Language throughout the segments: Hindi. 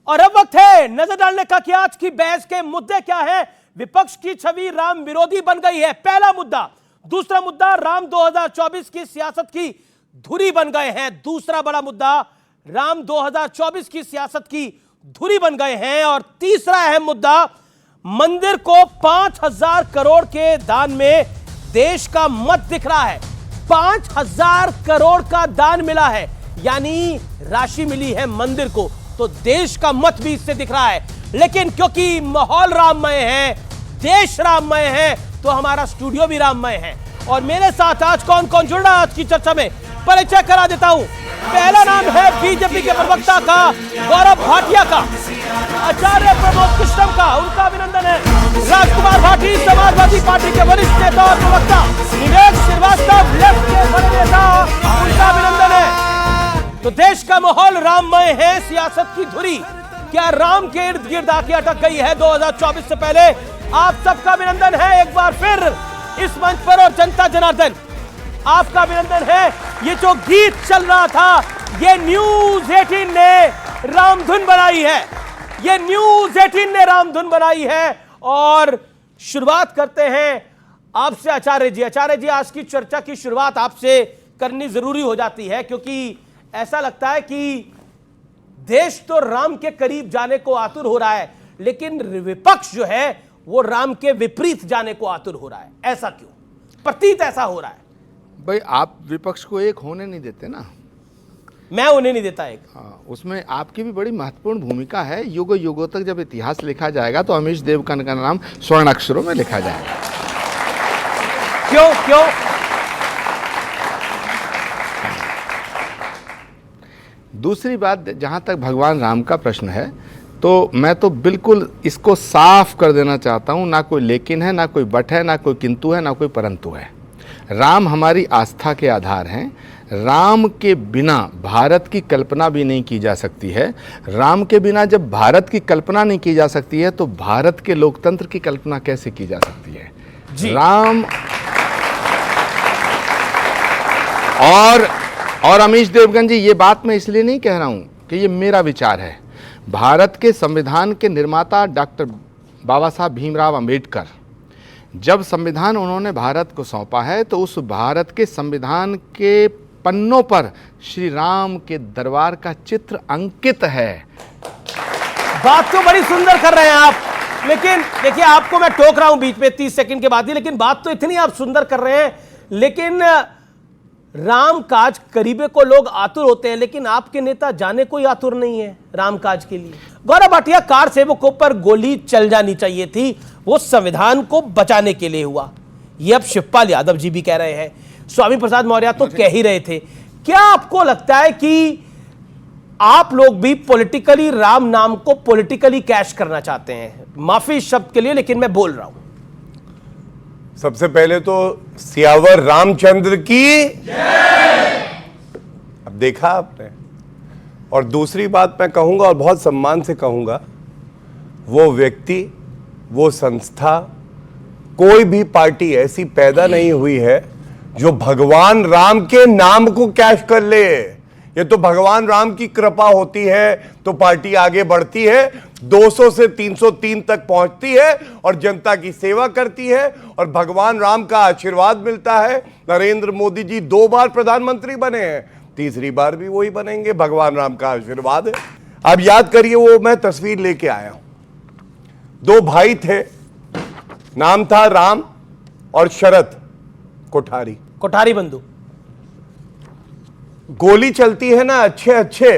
और अब वक्त है नजर डालने का कि आज की बहस के मुद्दे क्या हैं। विपक्ष की छवि राम विरोधी बन गई है, पहला मुद्दा। दूसरा मुद्दा, राम 2024 की सियासत की धुरी बन गए हैं। दूसरा बड़ा मुद्दा, राम 2024 की सियासत की धुरी बन गए हैं। और तीसरा अहम मुद्दा, मंदिर को 5,000 करोड़ के दान में देश का मत दिख रहा है। 5,000 करोड़ का दान मिला है, यानी राशि मिली है मंदिर को, तो देश का मत भी इससे दिख रहा है। लेकिन क्योंकि माहौल राममय है, देश राममय है, तो हमारा स्टूडियो भी राममय है। और मेरे साथ आज कौन कौन जुड़ रहा है आज की चर्चा में, परिचय करा देता हूं। पहला नाम है बीजेपी के प्रवक्ता का, गौरव भाटिया का। आचार्य प्रमोद कृष्णम का, उनका अभिनंदन है। राजकुमार भाटी, समाजवादी पार्टी के वरिष्ठ नेता और प्रवक्ता। विवेक श्रीवास्तव, लेफ्ट के बड़े नेता, उनका अभिनंदन है। तो देश का माहौल राममय है, सियासत की धुरी क्या राम के इर्द गिर्द आके अटक गई है 2024 से पहले? आप सबका अभिनंदन है एक बार फिर इस मंच पर। और जनता जनार्दन, आपका अभिनंदन है। ये जो गीत चल रहा था, ये न्यूज 18 ने रामधुन बनाई है, ये न्यूज 18 ने रामधुन बनाई है। और शुरुआत करते हैं आपसे आचार्य जी। आचार्य जी, आज की चर्चा की शुरुआत आपसे करनी जरूरी हो जाती है, क्योंकि ऐसा लगता है कि देश तो राम के करीब जाने को आतुर हो रहा है, लेकिन विपक्ष जो है वो राम के विपरीत जाने को आतुर हो रहा है। ऐसा क्यों? प्रतीत ऐसा हो रहा है। भाई, आप विपक्ष को एक होने नहीं देते ना। मैं उन्हें नहीं देता एक। हाँ, उसमें आपकी भी बड़ी महत्वपूर्ण भूमिका है। युगों युगों तक जब इतिहास लिखा जाएगा तो अमीश देवगन का नाम स्वर्ण अक्षरों में लिखा जाएगा। क्यों क्यों? दूसरी बात, जहाँ तक भगवान राम का प्रश्न है, तो मैं तो बिल्कुल इसको साफ कर देना चाहता हूँ। ना कोई लेकिन है, ना कोई बट है, ना कोई किंतु है, ना कोई परंतु है। राम हमारी आस्था के आधार हैं। राम के बिना भारत की कल्पना भी नहीं की जा सकती है। राम के बिना जब भारत की कल्पना नहीं की जा सकती है, तो भारत के लोकतंत्र की कल्पना कैसे की जा सकती है? जी। राम और अमीश देवगन जी, ये बात मैं इसलिए नहीं कह रहा हूँ कि ये मेरा विचार है। भारत के संविधान के निर्माता डॉक्टर बाबा साहब भीमराव अंबेडकर, जब संविधान उन्होंने भारत को सौंपा है, तो उस भारत के संविधान के पन्नों पर श्री राम के दरबार का चित्र अंकित है। बात तो बड़ी सुंदर कर रहे हैं आप, लेकिन देखिए, आपको मैं टोक रहा हूं बीच में 30 सेकंड के बाद ही, लेकिन बात तो इतनी आप सुंदर कर रहे हैं, लेकिन राम काज करीबे को लोग आतुर होते हैं, लेकिन आपके नेता जाने कोई आतुर नहीं है राम काज के लिए। गौरव भाटिया, कार सेवकों पर गोली चल जानी चाहिए थी, वो संविधान को बचाने के लिए हुआ, ये अब शिवपाल यादव जी भी कह रहे हैं, स्वामी प्रसाद मौर्य तो कह ही रहे थे। क्या आपको लगता है कि आप लोग भी पॉलिटिकली राम नाम को पॉलिटिकली कैश करना चाहते हैं? माफी इस शब्द के लिए, लेकिन मैं बोल रहा हूं। सबसे पहले तो सियावर रामचंद्र की अब देखा आपने। और दूसरी बात मैं कहूंगा, और बहुत सम्मान से कहूंगा, वो व्यक्ति, वो संस्था, कोई भी पार्टी ऐसी पैदा नहीं हुई है जो भगवान राम के नाम को कैश कर ले। ये तो भगवान राम की कृपा होती है तो पार्टी आगे बढ़ती है, 200 से 303 तक पहुंचती है और जनता की सेवा करती है, और भगवान राम का आशीर्वाद मिलता है। नरेंद्र मोदी जी 2 बार प्रधानमंत्री बने हैं, तीसरी बार भी वही बनेंगे, भगवान राम का आशीर्वाद है। अब याद करिए, वो मैं तस्वीर लेके आया हूं। 2 भाई थे, नाम था राम और शरद कोठारी बंधु। गोली चलती है ना, अच्छे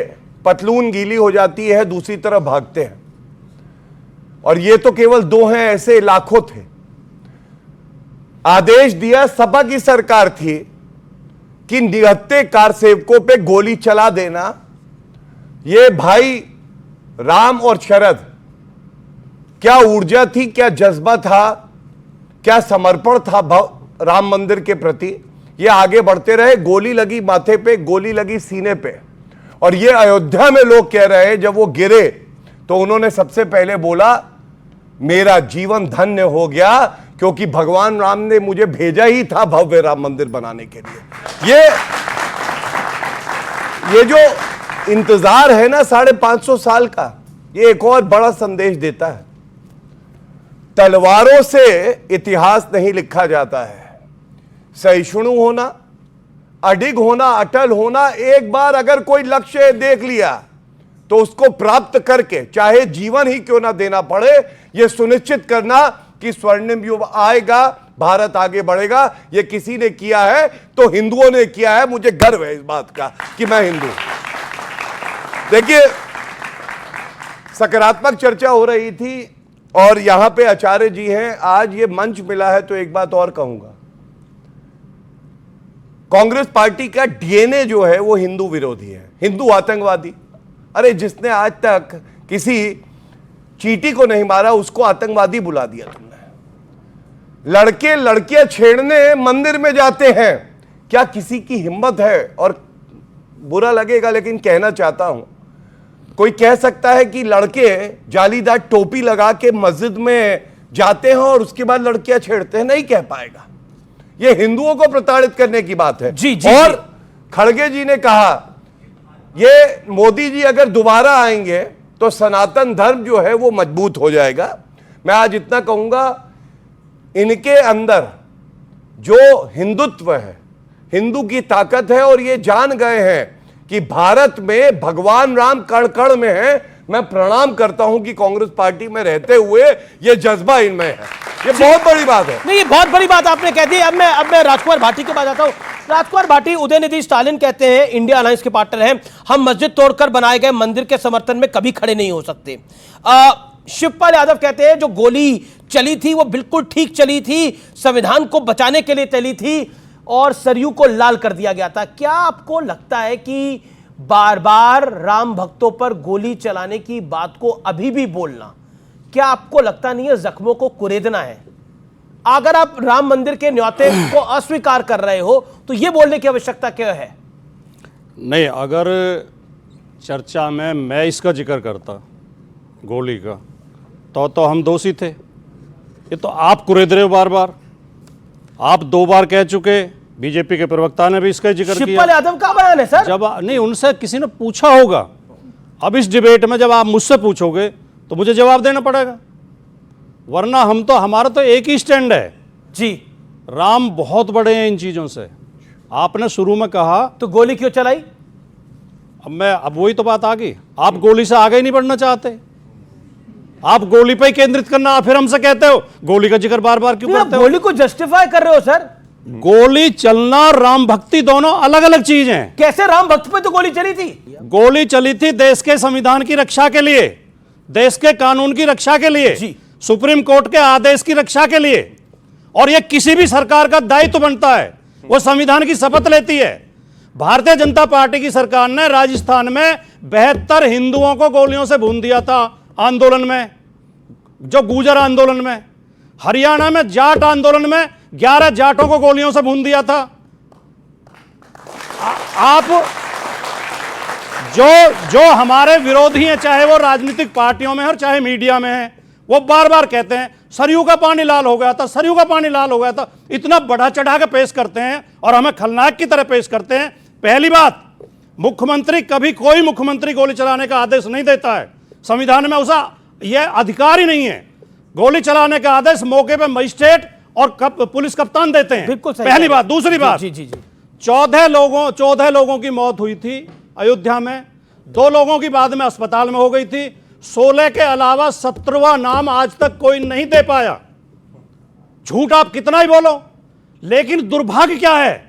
पतलून गीली हो जाती है, दूसरी तरफ भागते हैं। और ये तो केवल 2 हैं, ऐसे लाखों थे। आदेश दिया, सपा की सरकार थी कि निहत्थे कार सेवकों पे गोली चला देना। ये भाई राम और शरद, क्या ऊर्जा थी, क्या जज्बा था, क्या समर्पण था राम मंदिर के प्रति। ये आगे बढ़ते रहे, गोली लगी माथे पे, गोली लगी सीने पे। और ये अयोध्या में लोग कह रहे हैं, जब वो गिरे तो उन्होंने सबसे पहले बोला, मेरा जीवन धन्य हो गया, क्योंकि भगवान राम ने मुझे भेजा ही था भव्य राम मंदिर बनाने के लिए। ये जो इंतजार है ना 550 साल का, ये एक और बड़ा संदेश देता है। तलवारों से इतिहास नहीं लिखा जाता है। सहिष्णु होना, अडिग होना, अटल होना, एक बार अगर कोई लक्ष्य देख लिया तो उसको प्राप्त करके चाहे जीवन ही क्यों ना देना पड़े, यह सुनिश्चित करना कि स्वर्णिम युग आएगा, भारत आगे बढ़ेगा। यह किसी ने किया है तो हिंदुओं ने किया है। मुझे गर्व है इस बात का कि मैं हिंदू। देखिए, सकारात्मक चर्चा हो रही थी और यहां पे आचार्य जी हैं। आज ये मंच मिला है तो एक बात और कहूंगा, कांग्रेस पार्टी का डीएनए जो है वो हिंदू विरोधी है, हिंदू आतंकवादी। अरे जिसने आज तक किसी चींटी को नहीं मारा उसको आतंकवादी बुला दिया तुमने। लड़के लड़कियां छेड़ने मंदिर में जाते हैं, क्या किसी की हिम्मत है? और बुरा लगेगा लेकिन कहना चाहता हूं, कोई कह सकता है कि लड़के जालीदार टोपी लगा के मस्जिद में जाते हैं और उसके बाद लड़कियां छेड़ते हैं? नहीं कह पाएगा। यह हिंदुओं को प्रताड़ित करने की बात है। जी, जी, और जी। खड़गे जी ने कहा, ये मोदी जी अगर दोबारा आएंगे तो सनातन धर्म जो है वो मजबूत हो जाएगा। मैं आज इतना कहूंगा, इनके अंदर जो हिंदुत्व है, हिंदू की ताकत है और ये जान गए हैं कि भारत में भगवान राम कण कण में है। मैं प्रणाम करता हूं कि कांग्रेस पार्टी में रहते हुए ये जज्बा इनमें है। ये बहुत बड़ी बात है। नहीं, ये बहुत बड़ी बात आपने कह दी। अब मैं राजकुमार भाटी के पास आता हूं। राजकुमार भाटी, उदयनिधि स्टालिन कहते हैं, इंडिया अलायंस के पार्टनर हैं, हम मस्जिद तोड़कर बनाए गए मंदिर के समर्थन में कभी खड़े नहीं हो सकते। शिवपाल यादव कहते हैं जो गोली चली थी वो बिल्कुल ठीक चली थी, संविधान को बचाने के लिए चली थी और सरयू को लाल कर दिया गया था। क्या आपको लगता है कि बार बार राम भक्तों पर गोली चलाने की बात को अभी भी बोलना, क्या आपको लगता नहीं है जख्मों को कुरेदना है? अगर आप राम मंदिर के न्योते को अस्वीकार कर रहे हो तो यह बोलने की आवश्यकता क्या है? नहीं, अगर चर्चा में मैं इसका जिक्र करता गोली का तो हम दोषी थे। ये तो आप कुरेद रहे हो बार बार। आप 2 बार कह चुके, बीजेपी के प्रवक्ता ने भी इसका जिक्र किया। शिवपाल यादव का बयान है सर। जब नहीं, उनसे किसी ने पूछा होगा। अब इस डिबेट में जब आप मुझसे पूछोगे तो मुझे जवाब देना पड़ेगा, वरना हमारा तो एक ही स्टैंड है जी। राम बहुत बड़े हैं इन चीजों से। आपने शुरू में कहा तो गोली क्यों चलाई? अब वही तो बात आ गई, आप गोली से आगे ही नहीं बढ़ना चाहते, आप गोली पे ही केंद्रित करना। फिर हमसे कहते हो गोली का जिक्र बार बार क्यों करते हो? गोली को जस्टिफाई कर रहे हो सर। गोली चलना और राम भक्ति दोनों अलग अलग चीज हैं। कैसे? राम भक्त पे तो गोली चली थी। गोली चली थी देश के संविधान की रक्षा के लिए, देश के कानून की रक्षा के लिए, जी। सुप्रीम कोर्ट के आदेश की रक्षा के लिए। और यह किसी भी सरकार का दायित्व बनता है, वो संविधान की शपथ लेती है। भारतीय जनता पार्टी की सरकार ने राजस्थान में 72 हिंदुओं को गोलियों से भून दिया था आंदोलन में, जो गुर्जर आंदोलन में। हरियाणा में जाट आंदोलन में 11 जाटों को गोलियों से भून दिया था। आप जो हमारे विरोधी हैं, चाहे वो राजनीतिक पार्टियों में और चाहे मीडिया में हैं, वो बार बार कहते हैं सरयू का पानी लाल हो गया था, सरयू का पानी लाल हो गया था। इतना बढ़ा चढ़ा के पेश करते हैं और हमें खलनायक की तरह पेश करते हैं। पहली बात, मुख्यमंत्री, कभी कोई मुख्यमंत्री गोली चलाने का आदेश नहीं देता है। संविधान में उसका यह अधिकार ही नहीं है। गोली चलाने का आदेश मौके पर मजिस्ट्रेट और पुलिस कप्तान देते हैं। बिल्कुल सही। पहली बात। दूसरी बात, जी जी जी, 14 लोगों की मौत हुई थी अयोध्या में, 2 लोगों की बाद में अस्पताल में हो गई थी। 16 के अलावा 17वां नाम आज तक कोई नहीं दे पाया। झूठ आप कितना ही बोलो, लेकिन दुर्भाग्य क्या है,